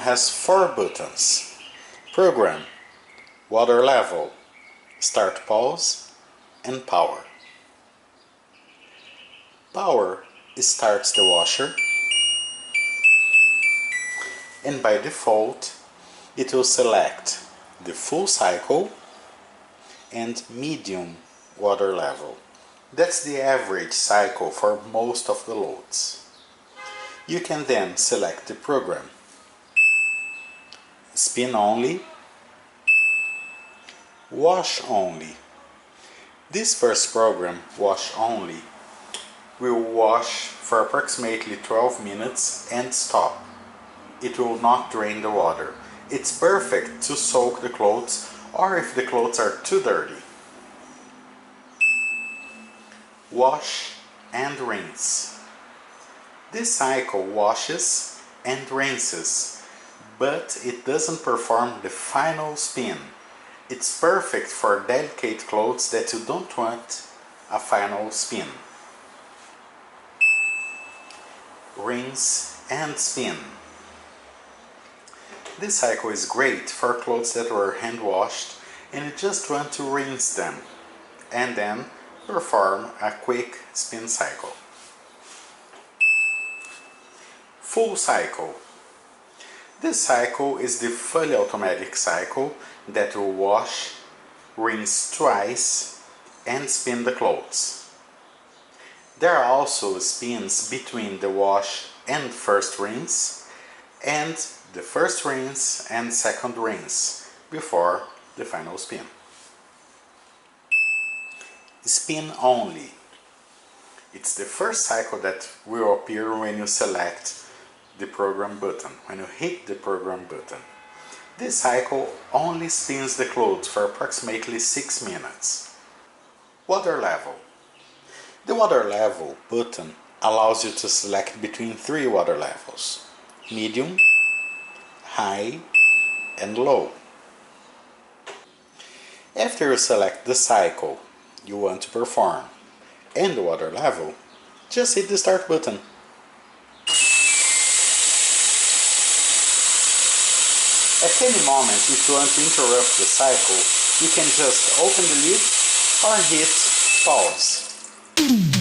has 4 buttons: Program, Water Level, Start Pause, and Power. Power starts the washer, and by default it will select the full cycle and medium water level. That's the average cycle for most of the loads. You can then select the program: spin only, wash only. This first program, wash only, will wash for approximately 12 minutes and stop. It will not drain the water. It's perfect to soak the clothes or if the clothes are too dirty. Wash and rinse. This cycle washes and rinses, but it doesn't perform the final spin. It's perfect for delicate clothes that you don't want a final spin. Rinse and spin. This cycle is great for clothes that were hand washed and you just want to rinse them and then perform a quick spin cycle. Full cycle. This cycle is the fully automatic cycle that will wash, rinse twice, and spin the clothes. There are also spins between the wash and first rinse, and the first rinse and second rinse before the final spin. Spin only. It's the first cycle that will appear when you select the program button, when you hit the program button. This cycle only spins the clothes for approximately 6 minutes. Water level. The water level button allows you to select between 3 water levels: medium, high, and low. After you select the cycle you want to perform and the water level, just hit the start button. At any moment, if you want to interrupt the cycle, you can just open the lid or hit pause.